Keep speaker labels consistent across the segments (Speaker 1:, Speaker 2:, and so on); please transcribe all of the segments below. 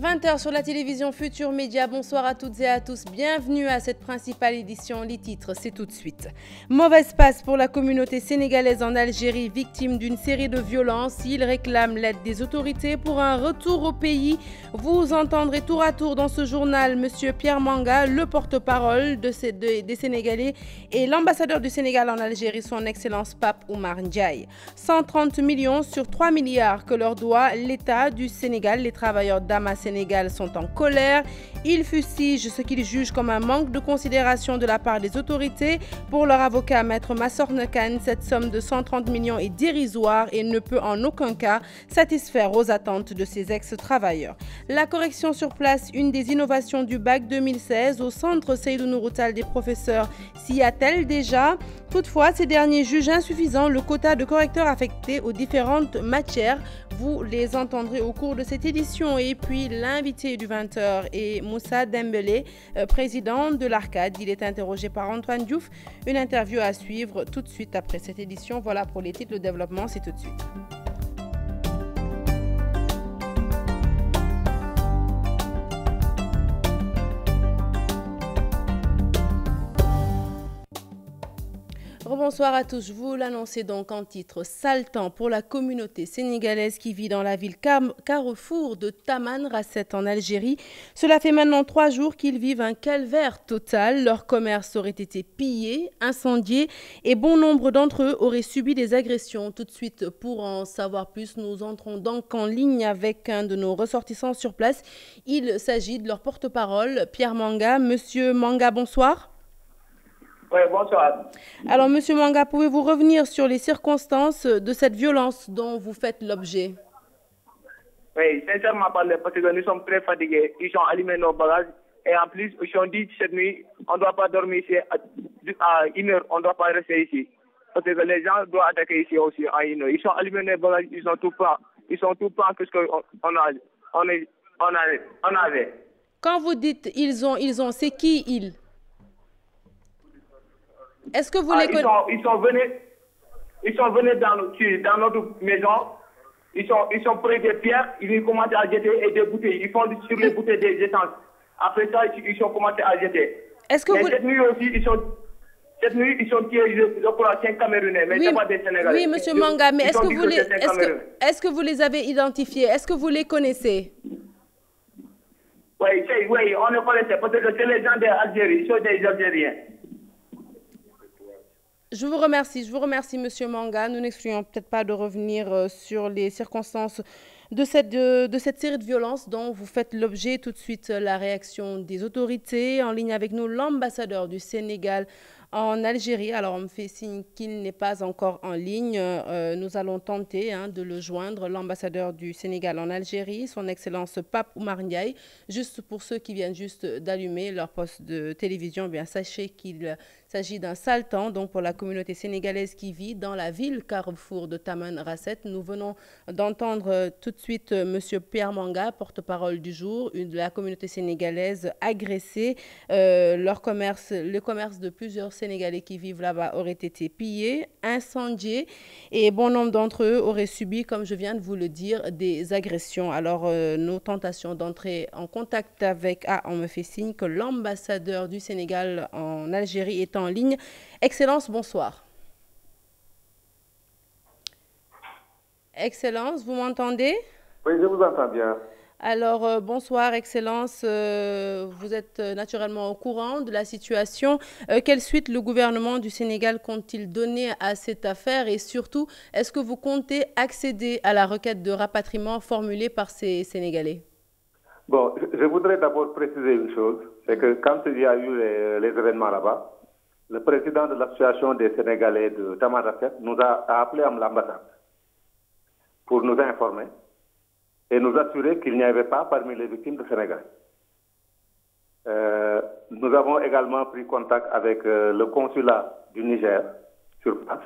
Speaker 1: 20h sur la télévision Futur Média. Bonsoir à toutes et à tous. Bienvenue à cette principale édition. Les titres, c'est tout de suite. Mauvaise passe pour la communauté sénégalaise en Algérie, victime d'une série de violences. Ils réclament l'aide des autorités pour un retour au pays. Vous entendrez tour à tour dans ce journal M. Pierre Manga, le porte-parole des Sénégalais, et l'ambassadeur du Sénégal en Algérie, son Excellence Pape Oumar Ndiaye. 130 millions sur 3 milliards que leur doit l'État du Sénégal. Les travailleurs d'Ama Sénégal sont en colère. Ils fustigent ce qu'ils jugent comme un manque de considération de la part des autorités. Pour leur avocat, Maître Massorne Kane, cette somme de 130 millions est dérisoire et ne peut en aucun cas satisfaire aux attentes de ces ex-travailleurs. La correction sur place, une des innovations du bac 2016 au centre Seydou Nourou Tall des professeurs, s'y a-t-elle déjà? Toutefois, ces derniers jugent insuffisant le quota de correcteurs affectés aux différentes matières. Vous les entendrez au cours de cette édition. Et puis l'invité du 20h est Moussa Dembélé, président de l'Arcade. Il est interrogé par Antoine Diouf. Une interview à suivre tout de suite après cette édition. Voilà pour les titres. Le développement, c'est tout de suite. Bonsoir à tous, je vous l'annonçais donc en titre. Sale temps pour la communauté sénégalaise qui vit dans la ville carrefour de Taman Rasset en Algérie. Cela fait maintenant 3 jours qu'ils vivent un calvaire total. Leur commerce aurait été pillé, incendié et bon nombre d'entre eux auraient subi des agressions. Tout de suite, pour en savoir plus, nous entrons donc en ligne avec un de nos ressortissants sur place. Il s'agit de leur porte-parole, Pierre Manga. Monsieur Manga, bonsoir.
Speaker 2: Oui, bonsoir.
Speaker 1: Alors, Monsieur Manga, pouvez-vous revenir sur les circonstances de cette violence dont vous faites l'objet?
Speaker 2: Oui, sincèrement parlé, parce que nous sommes très fatigués. Ils ont allumé nos bagages et en plus, ils ont dit cette nuit, on ne doit pas dormir ici à 1h, on ne doit pas rester ici. Parce que les gens doivent attaquer ici aussi à 1h. Ils ont allumé nos bagages, ils ont tout plan. Ils ont tout plan que ce qu'on avait.
Speaker 1: Quand vous dites ils ont, c'est qui ils? Est-ce que vous les connaissez?
Speaker 2: Ils sont venus dans notre maison. Ils sont pris des pierres. Ils ont commencé à jeter et des bouteilles. Ils font sur les bouteilles des essences. Après ça, ils ont commencé à jeter.
Speaker 1: Est-ce que
Speaker 2: cette nuit aussi, ils sont tués, je crois, 5 Camerounais, mais
Speaker 1: oui,
Speaker 2: c'est pas des Sénégalais.
Speaker 1: Oui, Monsieur Manga, mais est-ce que vous les avez identifiés? Est-ce que vous les connaissez?
Speaker 2: Oui, on les connaissait parce que c'est les gens d'Algérie. Ils sont des Algériens.
Speaker 1: Je vous remercie, Monsieur Manga. Nous n'excluons peut-être pas de revenir sur les circonstances de cette série de violences dont vous faites l'objet. Tout de suite, la réaction des autorités. En ligne avec nous, l'ambassadeur du Sénégal en Algérie. Alors, on me fait signe qu'il n'est pas encore en ligne. Nous allons tenter de le joindre, l'ambassadeur du Sénégal en Algérie, son Excellence Pape Oumar Ndiaye. Juste pour ceux qui viennent juste d'allumer leur poste de télévision, bien sachez qu'il s'agit d'un sale temps donc pour la communauté sénégalaise qui vit dans la ville carrefour de Taman Rasset. Nous venons d'entendre tout de suite M. Pierre Manga, porte-parole du jour, de la communauté sénégalaise agressée. Le commerce de plusieurs Sénégalais qui vivent là-bas aurait été pillé, incendié et bon nombre d'entre eux auraient subi, comme je viens de vous le dire, des agressions. Alors, nos tentations d'entrer en contact avec... Ah, on me fait signe que l'ambassadeur du Sénégal en Algérie est en ligne. Excellence, bonsoir. Excellence, vous m'entendez?
Speaker 3: Oui, je vous entends bien.
Speaker 1: Alors, bonsoir, Excellence. Vous êtes naturellement au courant de la situation. Quelle suite le gouvernement du Sénégal compte-t-il donner à cette affaire? Et surtout, est-ce que vous comptez accéder à la requête de rapatriement formulée par ces Sénégalais?
Speaker 3: Bon, je voudrais d'abord préciser une chose. C'est que quand il y a eu les événements là-bas, le président de l'association des Sénégalais de Taman Rasset nous a appelé à l'ambassade pour nous informer et nous assurer qu'il n'y avait pas parmi les victimes de Sénégal. Nous avons également pris contact avec le consulat du Niger sur place,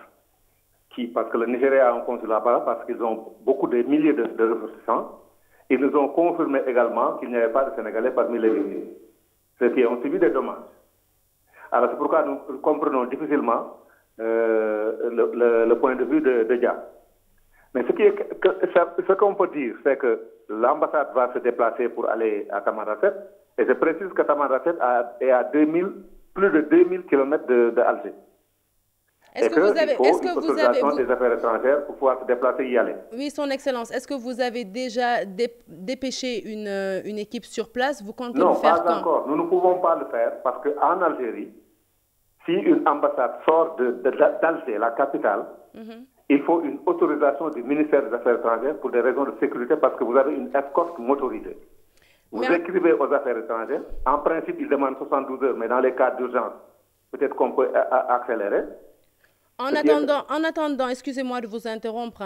Speaker 3: parce que le Nigeria a un consulat là-bas, parce qu'ils ont beaucoup de milliers de ressortissants. Ils nous ont confirmé également qu'il n'y avait pas de Sénégalais parmi les victimes, ceux qui ont subi des dommages. Alors c'est pourquoi nous comprenons difficilement le point de vue de Dia. Mais ce qu'on peut dire, c'est que l'ambassade va se déplacer pour aller à Tamanrasset. Et je précise que Tamanrasset est à plus de 2000 km d'Alger.
Speaker 1: Est-ce que vous avez
Speaker 3: des affaires étrangères pour pouvoir se déplacer et y aller.
Speaker 1: Oui, Son Excellence. Est-ce que vous avez déjà dépêché une équipe sur place? Vous comptez le faire quand?
Speaker 3: Non, pas encore. Nous ne pouvons pas le faire parce qu'en Algérie, si une ambassade sort d'Alger, la capitale, il faut une autorisation du ministère des Affaires étrangères pour des raisons de sécurité parce que vous avez une escorte motorisée. Vous écrivez aux affaires étrangères. En principe, ils demandent 72 heures, mais dans les cas d'urgence, peut-être qu'on peut accélérer.
Speaker 1: En attendant, excusez-moi de vous interrompre,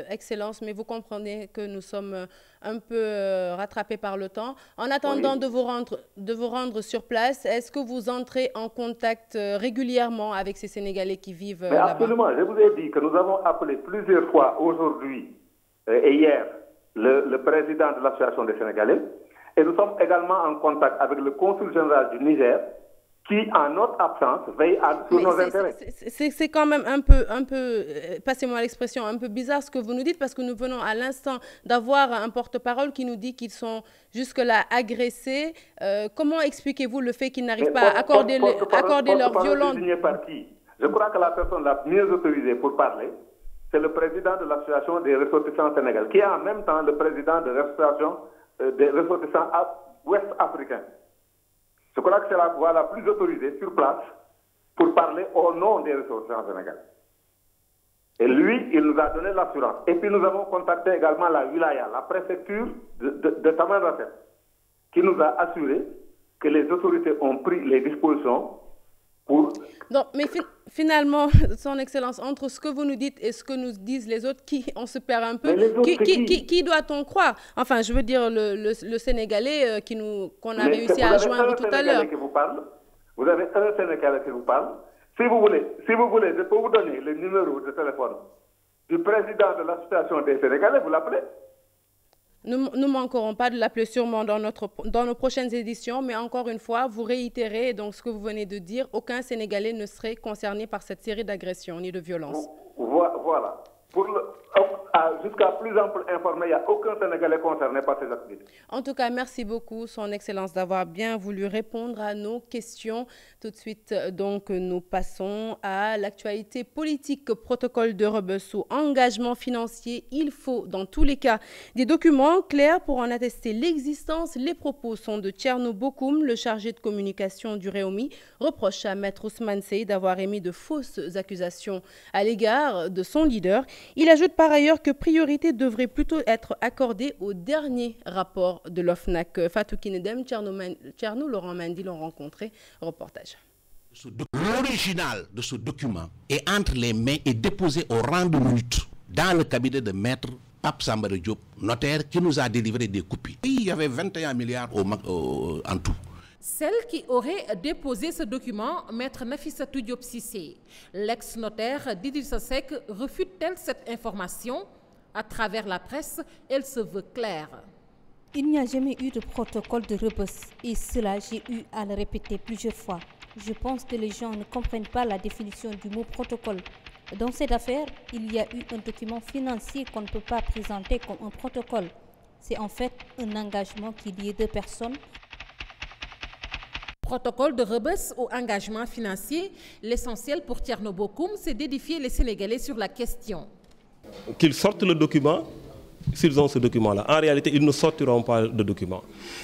Speaker 1: Excellence, mais vous comprenez que nous sommes un peu rattrapés par le temps. En attendant de vous rendre sur place, est-ce que vous entrez en contact régulièrement avec ces Sénégalais qui vivent là-bas?
Speaker 3: Absolument. Je vous ai dit que nous avons appelé plusieurs fois aujourd'hui et hier le président de l'association des Sénégalais et nous sommes également en contact avec le consul général du Niger qui, en notre absence, veille sur nos intérêts.
Speaker 1: C'est quand même un peu passez-moi l'expression, un peu bizarre ce que vous nous dites, parce que nous venons à l'instant d'avoir un porte-parole qui nous dit qu'ils sont jusque-là agressés. Comment expliquez-vous le fait qu'ils n'arrivent pas à accorder leur violence?
Speaker 3: Je crois que la personne la mieux autorisée pour parler, c'est le président de l'association des ressortissants sénégalais, qui est en même temps le président de l'association des ressortissants ouest-africains. Je crois que c'est la voix la plus autorisée sur place pour parler au nom des ressortissants sénégalais. Et lui, il nous a donné l'assurance. Et puis nous avons contacté également la wilaya, la préfecture de Tamanrasset, qui nous a assuré que les autorités ont pris les dispositions pour...
Speaker 1: Non, mais finalement, Son Excellence, entre ce que vous nous dites et ce que nous disent les autres, on se perd un peu. Qui doit-on croire? Enfin, je veux dire, le Sénégalais qu'on a réussi à joindre tout à l'heure.
Speaker 3: Vous avez un Sénégalais qui vous parle. Si vous voulez, je peux vous donner le numéro de téléphone du président de l'association des Sénégalais, vous l'appelez?
Speaker 1: Nous ne manquerons pas de l'appeler sûrement dans nos prochaines éditions, mais encore une fois, vous réitérez donc ce que vous venez de dire, aucun Sénégalais ne serait concerné par cette série d'agressions ni de violences.
Speaker 3: Voilà. Jusqu'à plus ample informé, il n'y a aucun Sénégalais concerné par ces activités.
Speaker 1: En tout cas, merci beaucoup, Son Excellence, d'avoir bien voulu répondre à nos questions. Tout de suite, donc, nous passons à l'actualité politique. Protocole de Rebeuss ou engagement financier. Il faut, dans tous les cas, des documents clairs pour en attester l'existence. Les propos sont de Thierno Bokoum, le chargé de communication du Rewmi, reproche à Maître Ousmane Seye d'avoir émis de fausses accusations à l'égard de son leader. Il ajoute par ailleurs que priorité devrait plutôt être accordée au dernier rapport de l'OFNAC. Fatou Kinedem, Thierno, Laurent Mendy l'ont rencontré. Reportage.
Speaker 4: L'original de ce document est entre les mains et déposé au rang de minute dans le cabinet de maître Pape Sambara Diop, notaire, qui nous a délivré des copies. Il y avait 21 milliards en tout.
Speaker 5: Celle qui aurait déposé ce document, maître Nafissatou Diop Cissé, l'ex-notaire d'Idrissa Seck, refute-t-elle cette information? À travers la presse, elle se veut claire.
Speaker 6: Il n'y a jamais eu de protocole de Rebeuss et cela, j'ai eu à le répéter plusieurs fois. Je pense que les gens ne comprennent pas la définition du mot protocole. Dans cette affaire, il y a eu un document financier qu'on ne peut pas présenter comme un protocole. C'est en fait un engagement qui lie deux personnes.
Speaker 5: Protocole de Rebeuss ou engagement financier, l'essentiel pour Thierno Bokoum, c'est d'édifier les Sénégalais sur la question.
Speaker 7: Qu'ils sortent le document, s'ils ont ce document-là. En réalité, ils ne sortiront pas de document.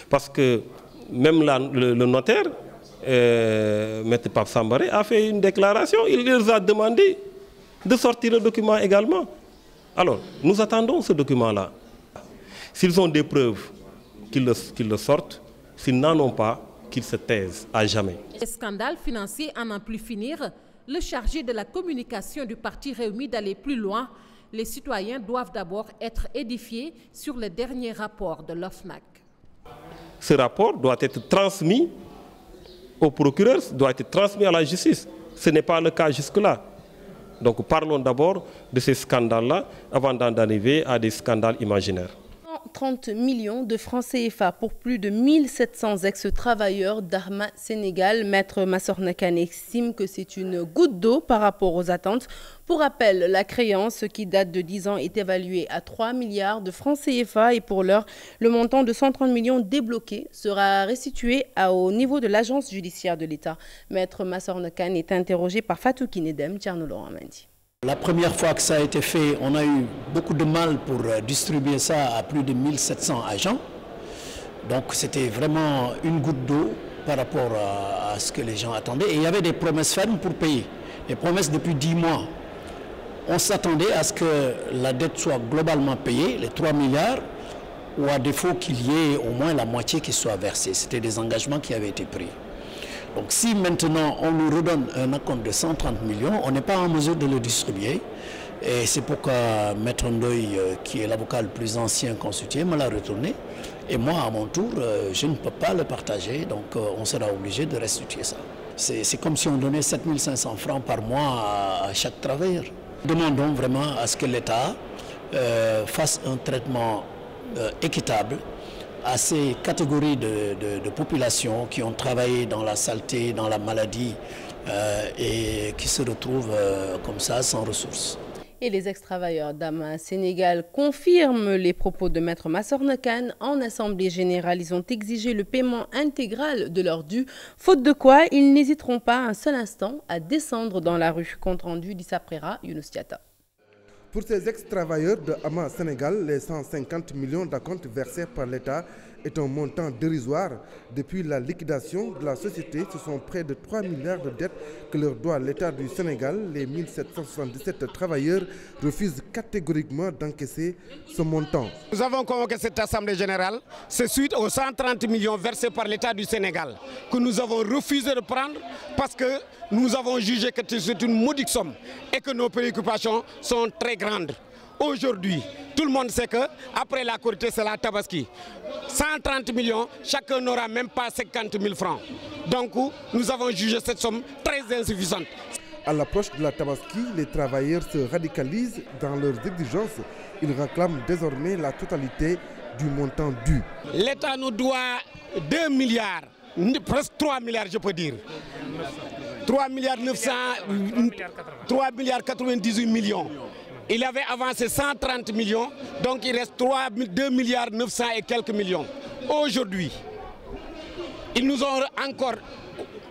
Speaker 7: Parce que même le notaire, Maître Pape Sambara, a fait une déclaration. Il leur a demandé de sortir le document également. Alors, nous attendons ce document-là. S'ils ont des preuves, qu'ils le sortent. S'ils n'en ont pas, qu'ils se taisent à jamais.
Speaker 5: Les scandales financiers à n'en plus finir, le chargé de la communication du parti Rewmi d'aller plus loin. Les citoyens doivent d'abord être édifiés sur le dernier rapport de l'OFNAC.
Speaker 7: Ce rapport doit être transmis au procureur, doit être transmis à la justice. Ce n'est pas le cas jusque-là. Donc parlons d'abord de ces scandales-là avant d'en arriver à des scandales imaginaires.
Speaker 1: 130 millions de francs CFA pour plus de 1700 ex-travailleurs d'Arma Sénégal. Maître Massorna Kane estime que c'est une goutte d'eau par rapport aux attentes. Pour rappel, la créance qui date de 10 ans est évaluée à 3 milliards de francs CFA et pour l'heure, le montant de 130 millions débloqué sera restitué au niveau de l'agence judiciaire de l'État. Maître Massorna Kane est interrogé par Fatou Kinedem, Tcherno Amandi.
Speaker 8: La première fois que ça a été fait, on a eu beaucoup de mal pour distribuer ça à plus de 1700 agents. Donc c'était vraiment une goutte d'eau par rapport à ce que les gens attendaient. Et il y avait des promesses fermes pour payer. Des promesses depuis 10 mois. On s'attendait à ce que la dette soit globalement payée, les 3 milliards, ou à défaut qu'il y ait au moins la moitié qui soit versée. C'était des engagements qui avaient été pris. Donc si maintenant on nous redonne un acompte de 130 millions, on n'est pas en mesure de le distribuer. Et c'est pourquoi Maître Ndoye, qui est l'avocat le plus ancien constitué, me l'a retourné. Et moi, à mon tour, je ne peux pas le partager, donc on sera obligé de restituer ça. C'est comme si on donnait 7500 francs par mois à chaque travailleur. Demandons vraiment à ce que l'État fasse un traitement équitable à ces catégories de populations qui ont travaillé dans la saleté, dans la maladie et qui se retrouvent comme ça sans ressources.
Speaker 1: Et les ex-travailleurs d'Arma Sénégal confirment les propos de Maître Massorna Kane. En Assemblée générale, ils ont exigé le paiement intégral de leurs dûs, faute de quoi ils n'hésiteront pas un seul instant à descendre dans la rue. Compte rendu d'Issa Prera, Younous Diatta.
Speaker 9: Pour ces ex-travailleurs de Arma Sénégal, les 150 millions d'acomptes versés par l'État est un montant dérisoire. Depuis la liquidation de la société, ce sont près de 3 milliards de dettes que leur doit l'État du Sénégal. Les 1777 travailleurs refusent catégoriquement d'encaisser ce montant.
Speaker 10: Nous avons convoqué cette Assemblée générale, c'est suite aux 130 millions versés par l'État du Sénégal que nous avons refusé de prendre parce que nous avons jugé que c'est une modique somme et que nos préoccupations sont très grandes. Aujourd'hui, tout le monde sait qu'après la Korité, c'est la Tabaski. 130 millions, chacun n'aura même pas 50 000 francs. Donc, nous avons jugé cette somme très insuffisante.
Speaker 9: À l'approche de la Tabaski, les travailleurs se radicalisent dans leurs exigences. Ils réclament désormais la totalité du montant dû.
Speaker 10: L'État nous doit 2 milliards, presque 3 milliards je peux dire. 3 milliards 98 millions. Il avait avancé 130 millions, donc il reste 2 milliards 900 et quelques millions. Aujourd'hui, ils nous ont encore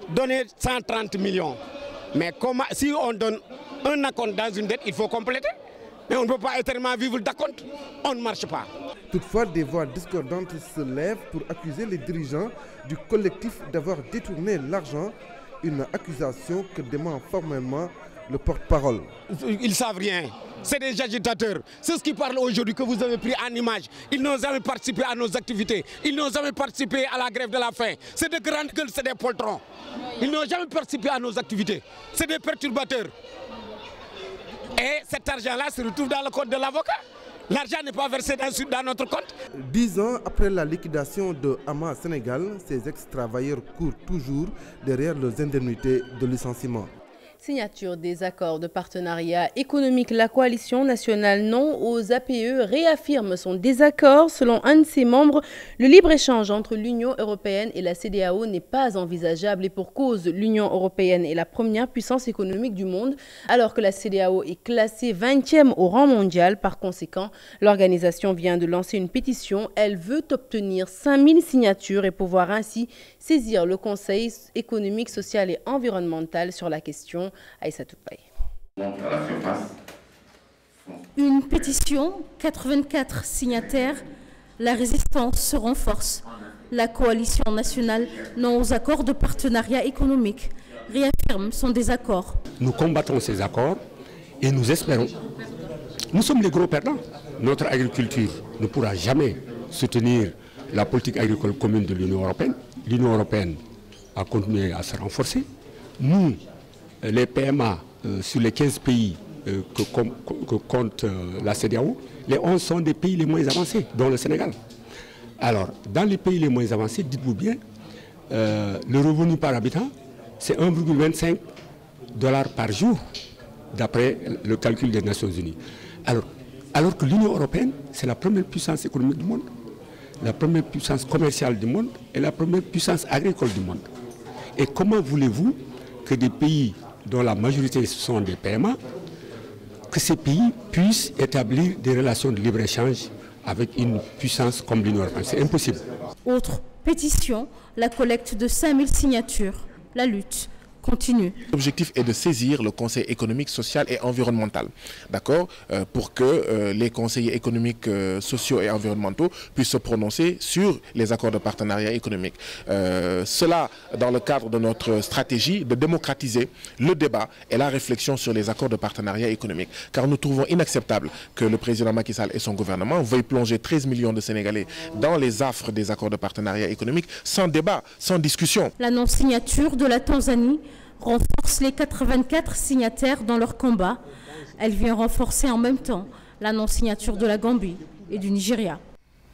Speaker 10: donné 130 millions. Mais si on donne un acompte dans une dette, il faut compléter. Mais on ne peut pas éternellement vivre d'acompte. On ne marche pas.
Speaker 9: Toutefois, des voix discordantes se lèvent pour accuser les dirigeants du collectif d'avoir détourné l'argent, une accusation que dément formellement le porte-parole.
Speaker 10: Ils ne savent rien. C'est des agitateurs. C'est ce qui parlent aujourd'hui que vous avez pris en image. Ils n'ont jamais participé à nos activités. Ils n'ont jamais participé à la grève de la faim. C'est de grandes gueules, c'est des poltrons. Ils n'ont jamais participé à nos activités. C'est des perturbateurs. Et cet argent-là se retrouve dans le compte de l'avocat. L'argent n'est pas versé dans notre compte.
Speaker 9: 10 ans après la liquidation de Arma Sénégal, ces ex-travailleurs courent toujours derrière leurs indemnités de licenciement.
Speaker 1: Signature des accords de partenariat économique, la coalition nationale non aux APE réaffirme son désaccord. Selon un de ses membres, le libre-échange entre l'Union européenne et la CEDEAO n'est pas envisageable et pour cause, l'Union européenne est la première puissance économique du monde alors que la CEDEAO est classée 20e au rang mondial. Par conséquent, l'organisation vient de lancer une pétition. Elle veut obtenir 5000 signatures et pouvoir ainsi saisir le Conseil économique, social et environnemental sur la question. Aïssatou Paye.
Speaker 6: Une pétition, 84 signataires, la résistance se renforce. La coalition nationale non aux accords de partenariat économique réaffirme son désaccord.
Speaker 11: Nous combattons ces accords et nous espérons. Nous sommes les gros perdants. Notre agriculture ne pourra jamais soutenir la politique agricole commune de l'Union européenne. L'Union européenne a continué à se renforcer. Nous, les PMA sur les 15 pays que compte la CEDEAO, les 11 sont des pays les moins avancés, dont le Sénégal. Alors, dans les pays les moins avancés, dites-vous bien, le revenu par habitant, c'est 1,25 $ par jour, d'après le calcul des Nations Unies. Alors, Alors que l'Union européenne, c'est la première puissance économique du monde, la première puissance commerciale du monde et la première puissance agricole du monde. Et comment voulez-vous que des pays dont la majorité sont des PMA, que ces pays puissent établir des relations de libre-échange avec une puissance comme l'Union européenne? C'est impossible.
Speaker 6: Autre pétition, la collecte de 5000 signatures. La lutte continue.
Speaker 12: L'objectif est de saisir le Conseil économique, social et environnemental, d'accord, pour que les conseillers économiques, sociaux et environnementaux puissent se prononcer sur les accords de partenariat économique. Cela dans le cadre de notre stratégie de démocratiser le débat et la réflexion sur les accords de partenariat économique. Car nous trouvons inacceptable que le président Macky Sall et son gouvernement veuillent plonger 13 millions de Sénégalais dans les affres des accords de partenariat économique sans débat, sans discussion.
Speaker 6: La non-signature de la Tanzanie renforce les 84 signataires dans leur combat. Elle vient renforcer en même temps la non-signature de la Gambie et du Nigeria.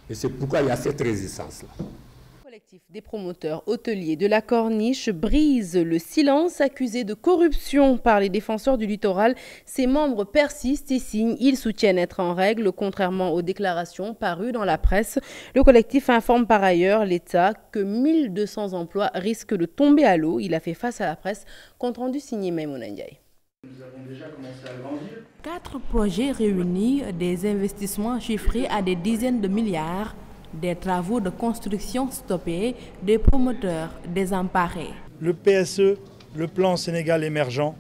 Speaker 11: Et c'est pourquoi il y a cette résistance-là.
Speaker 1: Le collectif des promoteurs hôteliers de la Corniche brise le silence. Accusé de corruption par les défenseurs du littoral, ses membres persistent et signent. Ils soutiennent être en règle, contrairement aux déclarations parues dans la presse. Le collectif informe par ailleurs l'État que 1200 emplois risquent de tomber à l'eau. Il a fait face à la presse. Compte rendu signé Maïmouna Ndiaye.
Speaker 13: Nous avons déjà commencé à grandir.
Speaker 14: 4 projets réunis, des investissements chiffrés à des dizaines de milliards, des travaux de construction stoppés, des promoteurs désemparés.
Speaker 13: Le PSE, le plan Sénégal émergent,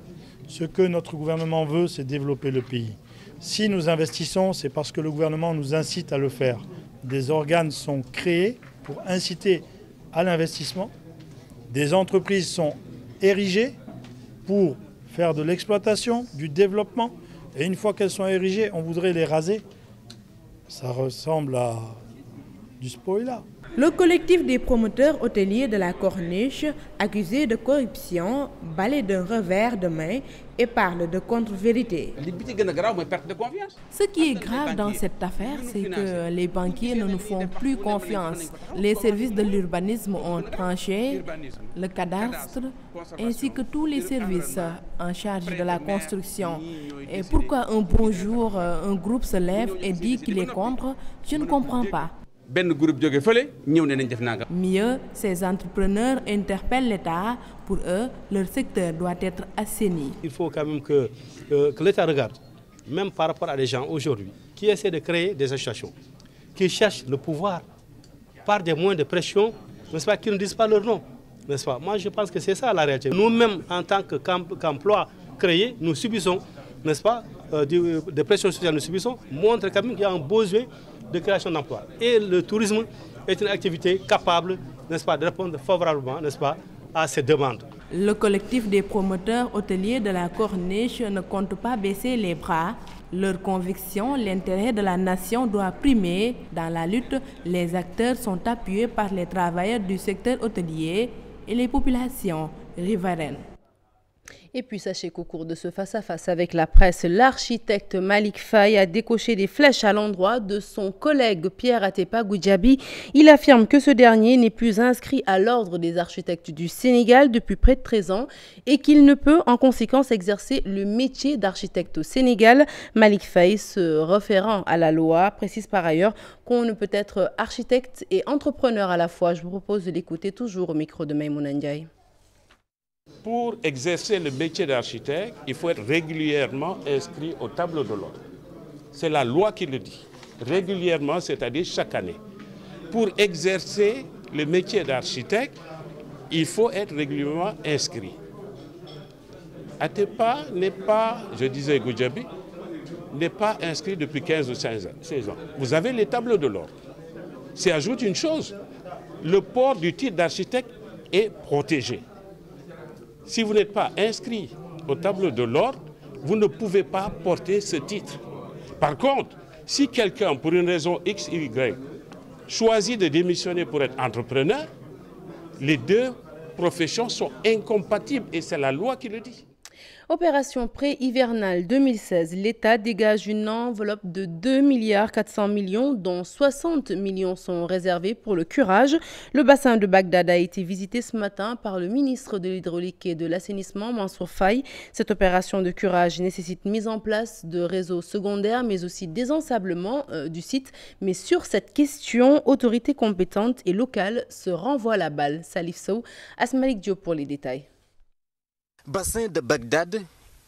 Speaker 13: ce que notre gouvernement veut, c'est développer le pays. Si nous investissons, c'est parce que le gouvernement nous incite à le faire. Des organes sont créés pour inciter à l'investissement. Des entreprises sont érigées pour faire de l'exploitation, du développement. Et une fois qu'elles sont érigées, on voudrait les raser. Ça ressemble à du spoiler.
Speaker 14: Le collectif des promoteurs hôteliers de la Corniche, accusé de corruption, balaie d'un revers de main et parle de contre-vérité. Ce qui est grave dans cette affaire, c'est que les banquiers ne nous font plus confiance. Les services de l'urbanisme ont tranché, le cadastre, ainsi que tous les services en charge de la construction. Et pourquoi un bon jour, un groupe se lève et dit qu'il est contre, je ne comprends pas. Mieux, ces entrepreneurs interpellent l'État. Pour eux, leur secteur doit être assaini.
Speaker 15: Il faut quand même que l'État regarde, même par rapport à des gens aujourd'hui, qui essaient de créer des associations, qui cherchent le pouvoir par des moyens de pression, n'est-ce pas, qui ne disent pas leur nom. N'est-ce pas? Moi, je pense que c'est ça la réalité. Nous-mêmes, en tant qu'emploi créé, nous subissons, n'est-ce pas, des pressions sociales, nous subissons, montre quand même qu'il y a un besoin de création d'emplois. Et le tourisme est une activité capable, n'est-ce pas, de répondre favorablement, n'est-ce pas, à ces demandes.
Speaker 14: Le collectif des promoteurs hôteliers de la Corniche ne compte pas baisser les bras. Leur conviction, l'intérêt de la nation doit primer. Dans la lutte, les acteurs sont appuyés par les travailleurs du secteur hôtelier et les populations riveraines.
Speaker 1: Et puis sachez qu'au cours de ce face-à-face avec la presse, l'architecte Malick Faye a décoché des flèches à l'endroit de son collègue Pierre Atepa Goudiaby. Il affirme que ce dernier n'est plus inscrit à l'ordre des architectes du Sénégal depuis près de 13 ans et qu'il ne peut en conséquence exercer le métier d'architecte au Sénégal. Malick Faye, se référant à la loi, précise par ailleurs qu'on ne peut être architecte et entrepreneur à la fois. Je vous propose de l'écouter toujours au micro de Maïmouna Ndiaye.
Speaker 16: Pour exercer le métier d'architecte, il faut être régulièrement inscrit au tableau de l'ordre. C'est la loi qui le dit. Régulièrement, c'est-à-dire chaque année. Pour exercer le métier d'architecte, il faut être régulièrement inscrit. Atepa n'est pas, je disais Goudiaby, n'est pas inscrit depuis 15 ou 16 ans. Vous avez les tableaux de l'ordre. C'est ajoute une chose, le port du titre d'architecte est protégé. Si vous n'êtes pas inscrit au tableau de l'ordre, vous ne pouvez pas porter ce titre. Par contre, si quelqu'un, pour une raison X, Y, choisit de démissionner pour être entrepreneur, les deux professions sont incompatibles et c'est la loi qui le dit.
Speaker 1: Opération pré-hivernale 2016, l'État dégage une enveloppe de 2,4 milliards dont 60 millions sont réservés pour le curage. Le bassin de Bagdad a été visité ce matin par le ministre de l'Hydraulique et de l'Assainissement, Mansour Faye. Cette opération de curage nécessite mise en place de réseaux secondaires mais aussi désensablement du site. Mais sur cette question, autorités compétentes et locales se renvoient la balle. Salif Sow, Asmalik Diop pour les détails.
Speaker 17: Bassin de Bagdad,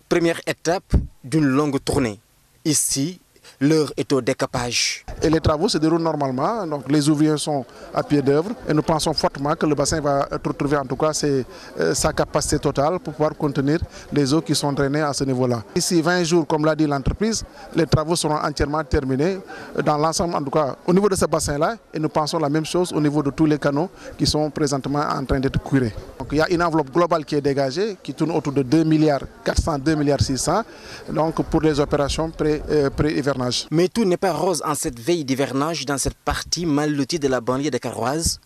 Speaker 17: première étape d'une longue tournée. Ici, l'heure est au décapage.
Speaker 18: Et les travaux se déroulent normalement, donc les ouvriers sont à pied d'œuvre et nous pensons fortement que le bassin va retrouver en tout cas sa capacité totale pour pouvoir contenir les eaux qui sont drainées à ce niveau-là. Ici 20 jours, comme l'a dit l'entreprise, les travaux seront entièrement terminés dans l'ensemble, en tout cas au niveau de ce bassin-là, et nous pensons la même chose au niveau de tous les canaux qui sont présentement en train d'être curés. Donc il y a une enveloppe globale qui est dégagée, qui tourne autour de 2,4 milliards, 2,6 milliards, donc pour les opérations pré-hivernage.
Speaker 17: Mais tout n'est pas rose en cette veille d'hivernage dans cette partie mal lotie de la banlieue de Carroise.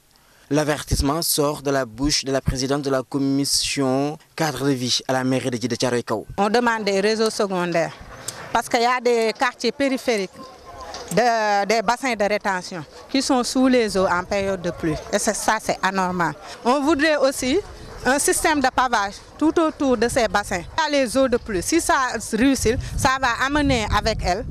Speaker 17: L'avertissement sort de la bouche de la présidente de la commission cadre de vie à la mairie de Djidé-Thiaroye-Kao.
Speaker 19: On demande des réseaux secondaires parce qu'il y a des quartiers périphériques, des bassins de rétention qui sont sous les eaux en période de pluie. Et ça, c'est anormal. On voudrait aussi un système de pavage tout autour de ces bassins. Il y a les eaux de pluie. Si ça réussit, ça va amener avec elle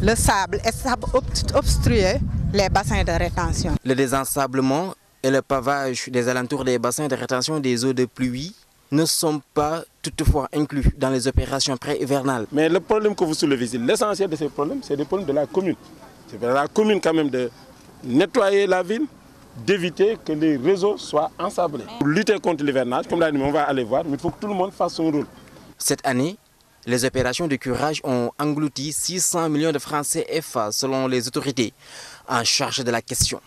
Speaker 19: le sable et ça va obstruer les bassins de rétention.
Speaker 17: Le désensablement et le pavage des alentours des bassins de rétention des eaux de pluie ne sont pas toutefois inclus dans les opérations pré-hivernales.
Speaker 20: Mais le problème que vous soulevez ici, l'essentiel de ces problèmes, c'est des problèmes de la commune. C'est de la commune quand même de nettoyer la ville, d'éviter que les réseaux soient ensablés. Pour lutter contre l'hivernage, comme l'a dit, on va aller voir, mais il faut que tout le monde fasse son rôle.
Speaker 17: Cette année, les opérations de curage ont englouti 600 millions de francs CFA selon les autorités en charge de la question.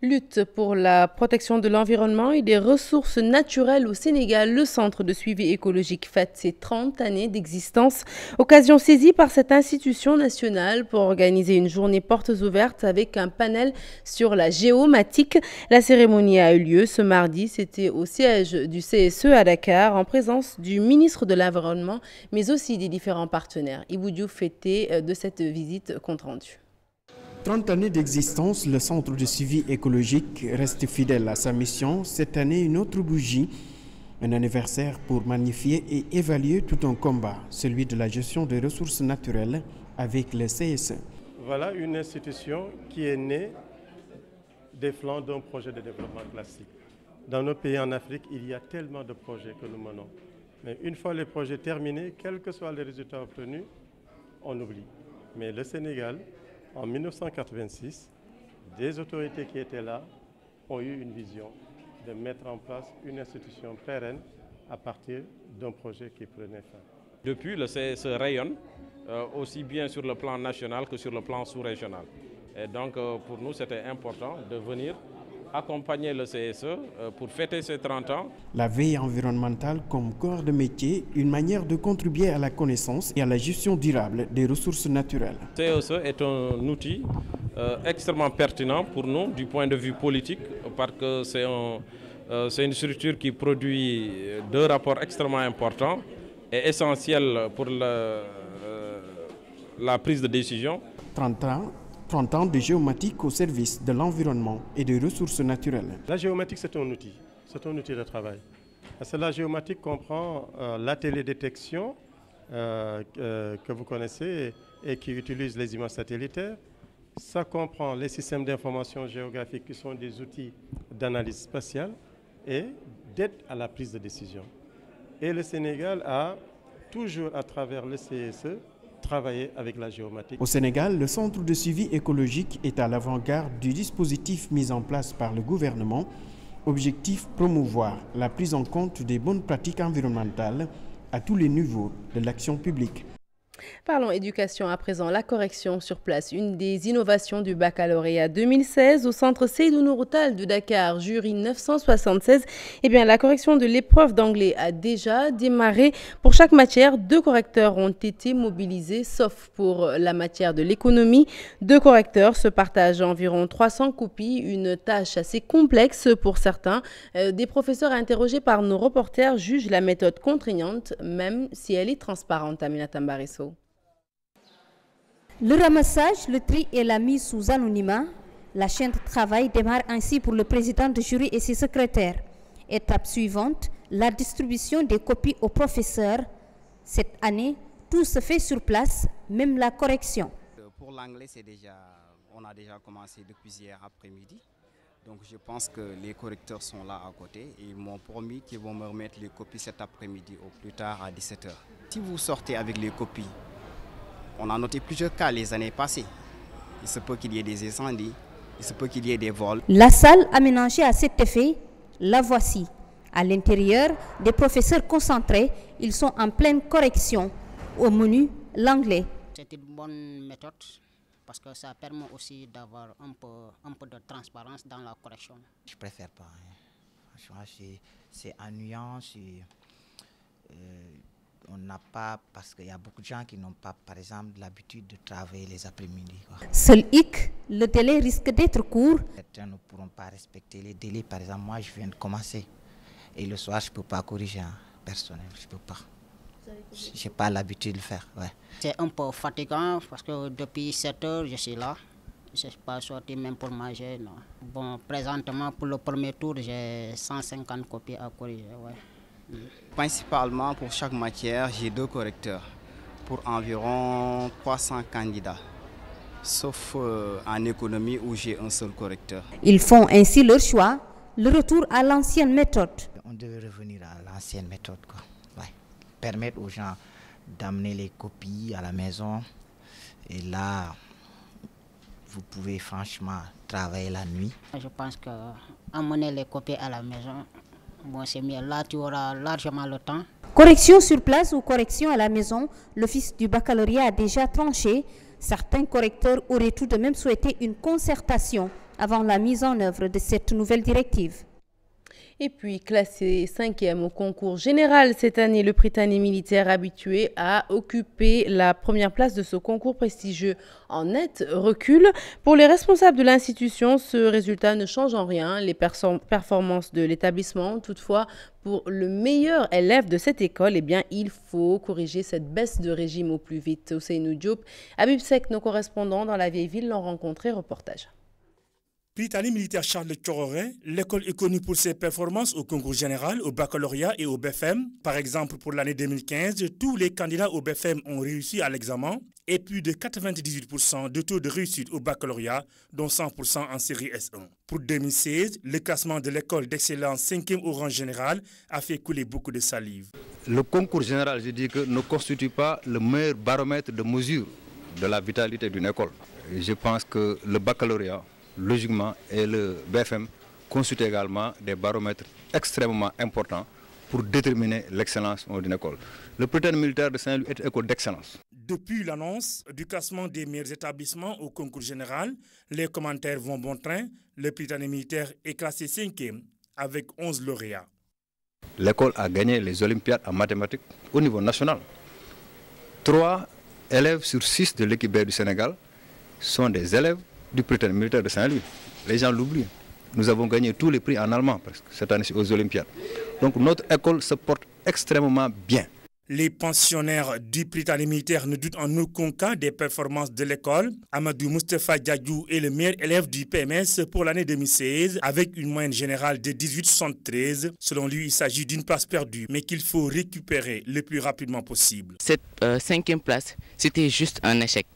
Speaker 1: Lutte pour la protection de l'environnement et des ressources naturelles au Sénégal. Le centre de suivi écologique fête ses 30 années d'existence. Occasion saisie par cette institution nationale pour organiser une journée portes ouvertes avec un panel sur la géomatique. La cérémonie a eu lieu ce mardi. C'était au siège du CSE à Dakar en présence du ministre de l'Environnement mais aussi des différents partenaires. Ibou Diouf fêtait de cette visite compte rendu.
Speaker 21: 30 années d'existence, le centre de suivi écologique reste fidèle à sa mission. Cette année, une autre bougie, un anniversaire pour magnifier et évaluer tout un combat, celui de la gestion des ressources naturelles avec le CSE.
Speaker 13: Voilà une institution qui est née des flancs d'un projet de développement classique. Dans nos pays en Afrique, il y a tellement de projets que nous menons. Mais une fois les projets terminés, quels que soient les résultats obtenus, on oublie. Mais le Sénégal, en 1986, des autorités qui étaient là ont eu une vision de mettre en place une institution pérenne à partir d'un projet qui prenait fin.
Speaker 22: Depuis, le CSE rayonne aussi bien sur le plan national que sur le plan sous-régional. Et donc, pour nous, c'était important de venir accompagner le CSE pour fêter ses 30 ans.
Speaker 21: La veille environnementale comme corps de métier, une manière de contribuer à la connaissance et à la gestion durable des ressources naturelles.
Speaker 22: Le CSE est un outil extrêmement pertinent pour nous du point de vue politique parce que c'est une structure qui produit deux rapports extrêmement importants et essentiels pour la prise de décision.
Speaker 21: 30 ans de géomatique au service de l'environnement et des ressources naturelles.
Speaker 13: La géomatique, c'est un outil de travail. Parce que la géomatique comprend la télédétection que vous connaissez et qui utilise les images satellitaires. Ça comprend les systèmes d'information géographique qui sont des outils d'analyse spatiale et d'aide à la prise de décision. Et le Sénégal a toujours, à travers le CSE, travailler avec la géomatique.
Speaker 21: Au Sénégal, le centre de suivi écologique est à l'avant-garde du dispositif mis en place par le gouvernement. Objectif, promouvoir la prise en compte des bonnes pratiques environnementales à tous les niveaux de l'action publique.
Speaker 1: Parlons éducation à présent, la correction sur place. Une des innovations du baccalauréat 2016 au centre Seydou Nourou Tall de Dakar, jury 976. Eh bien, la correction de l'épreuve d'anglais a déjà démarré. Pour chaque matière, 2 correcteurs ont été mobilisés, sauf pour la matière de l'économie. 2 correcteurs se partagent environ 300 copies, une tâche assez complexe pour certains. Des professeurs interrogés par nos reporters jugent la méthode contraignante, même si elle est transparente, Aminata Mbarisso.
Speaker 6: Le ramassage, le tri et la mise sous anonymat, la chaîne de travail démarre ainsi pour le président de jury et ses secrétaires. Étape suivante, la distribution des copies aux professeurs. Cette année, tout se fait sur place, même la correction.
Speaker 2: Pour l'anglais, on a déjà commencé depuis hier après-midi. Donc je pense que les correcteurs sont là à côté et ils m'ont promis qu'ils vont me remettre les copies cet après-midi au plus tard à 17h. Si vous sortez avec les copies, on a noté plusieurs cas les années passées. Il se peut qu'il y ait des incendies, il se peut qu'il y ait des vols.
Speaker 6: La salle aménagée à cet effet, la voici. À l'intérieur, des professeurs concentrés, ils sont en pleine correction. Au menu, l'anglais.
Speaker 3: C'est une bonne méthode parce que ça permet aussi d'avoir un peu de transparence dans la correction.
Speaker 23: Je préfère pas. Franchement, c'est ennuyant. On n'a pas, parce qu'il y a beaucoup de gens qui n'ont pas, par exemple, l'habitude de travailler les après-midi.
Speaker 6: Seul hic, le délai risque d'être court.
Speaker 23: Certains ne pourront pas respecter les délais. Par exemple, moi, je viens de commencer. Et le soir, je ne peux pas corriger un personnel. Je ne peux pas. Je n'ai pas l'habitude de le faire. Ouais.
Speaker 3: C'est un peu fatigant parce que depuis 7 heures, je suis là. Je ne suis pas sorti même pour manger. Non. Bon, présentement, pour le premier tour, j'ai 150 copies à corriger. Ouais.
Speaker 2: Principalement pour chaque matière, j'ai 2 correcteurs pour environ 300 candidats, sauf en économie où j'ai un seul correcteur.
Speaker 6: Ils font ainsi leur choix, le retour à l'ancienne méthode.
Speaker 23: On devait revenir à l'ancienne méthode, quoi. Ouais. Permettre aux gens d'amener les copies à la maison et là, vous pouvez franchement travailler la nuit.
Speaker 3: Je pense qu'amener les copies à la maison, bon, c'est mieux. Là, tu auras largement le temps.
Speaker 6: Correction sur place ou correction à la maison, l'office du baccalauréat a déjà tranché. Certains correcteurs auraient tout de même souhaité une concertation avant la mise en œuvre de cette nouvelle directive.
Speaker 1: Et puis, classé 5e au concours général cette année, le Prytanée militaire habitué à occuper la première place de ce concours prestigieux en net recul. Pour les responsables de l'institution, ce résultat ne change en rien les performances de l'établissement. Toutefois, pour le meilleur élève de cette école, eh bien, il faut corriger cette baisse de régime au plus vite. Ousseynou Diop, Habib Sek, nos correspondants dans la vieille ville l'ont rencontré. Reportage.
Speaker 24: Prytanée militaire Charles Thiororé, l'école est connue pour ses performances au concours général, au baccalauréat et au BFM. Par exemple, pour l'année 2015, tous les candidats au BFM ont réussi à l'examen et plus de 98% de taux de réussite au baccalauréat, dont 100% en série S1. Pour 2016, le classement de l'école d'excellence 5e au rang général a fait couler beaucoup de salive.
Speaker 25: Le concours général, je dis que ne constitue pas le meilleur baromètre de mesure de la vitalité d'une école. Je pense que le baccalauréat, logiquement, et le BFM constituent également des baromètres extrêmement importants pour déterminer l'excellence d'une école. Le Prytanée militaire de Saint-Louis est une école d'excellence.
Speaker 24: Depuis l'annonce du classement des meilleurs établissements au concours général, les commentaires vont bon train. Le Prytanée militaire est classé 5e avec 11 lauréats.
Speaker 25: L'école a gagné les Olympiades en mathématiques au niveau national. 3 élèves sur 6 de l'équipe B du Sénégal sont des élèves du Prytanée militaire de Saint-Louis. Les gens l'oublient. Nous avons gagné tous les prix en allemand presque cette année aux Olympiades. Donc notre école se porte extrêmement bien.
Speaker 24: Les pensionnaires du Prytanée militaire ne doutent en aucun cas des performances de l'école. Amadou Moustapha Diadjou est le meilleur élève du PMS pour l'année 2016 avec une moyenne générale de 18,73. Selon lui, il s'agit d'une place perdue, mais qu'il faut récupérer le plus rapidement possible.
Speaker 26: Cette 5e place, c'était juste un échec.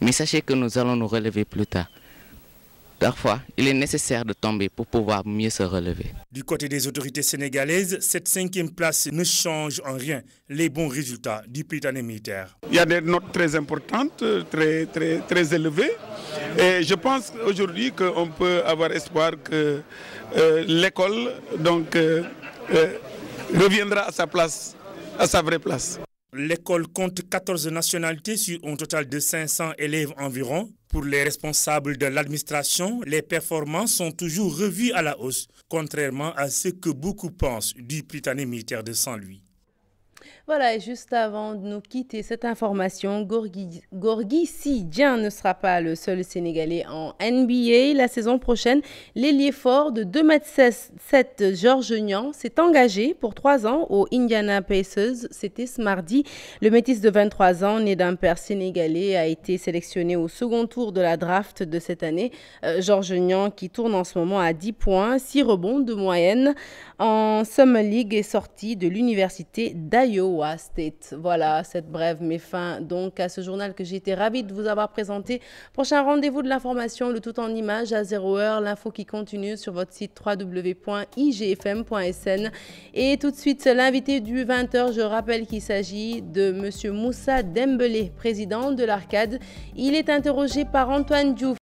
Speaker 26: Mais sachez que nous allons nous relever plus tard. Parfois, il est nécessaire de tomber pour pouvoir mieux se relever.
Speaker 24: Du côté des autorités sénégalaises, cette 5e place ne change en rien les bons résultats du Prytanée militaire.
Speaker 10: Il y a des notes très importantes, très élevées. Et je pense aujourd'hui qu'on peut avoir espoir que l'école reviendra à sa place, à sa vraie place.
Speaker 24: L'école compte 14 nationalités sur un total de 500 élèves environ. Pour les responsables de l'administration, les performances sont toujours revues à la hausse, contrairement à ce que beaucoup pensent du Prytanée militaire de Saint-Louis.
Speaker 1: Voilà, et juste avant de nous quitter cette information, Gorgui Sy Dieng ne sera pas le seul Sénégalais en NBA. La saison prochaine, l'ailier fort de 2,7 m, Georges Niang, s'est engagé pour 3 ans aux Indiana Pacers. C'était ce mardi. Le métis de 23 ans, né d'un père sénégalais, a été sélectionné au second tour de la draft de cette année. Georges Niang, qui tourne en ce moment à 10 points, 6 rebonds de moyenne en Summer League, est sorti de l'université d'Iowa State. Voilà, cette brève met fin donc à ce journal que j'ai été ravie de vous avoir présenté. Prochain rendez-vous de l'information, le tout en images à 0h. L'info qui continue sur votre site www.igfm.sn. Et tout de suite, l'invité du 20h, je rappelle qu'il s'agit de M. Moussa Dembélé, président de l'Arcade. Il est interrogé par Antoine Diouf.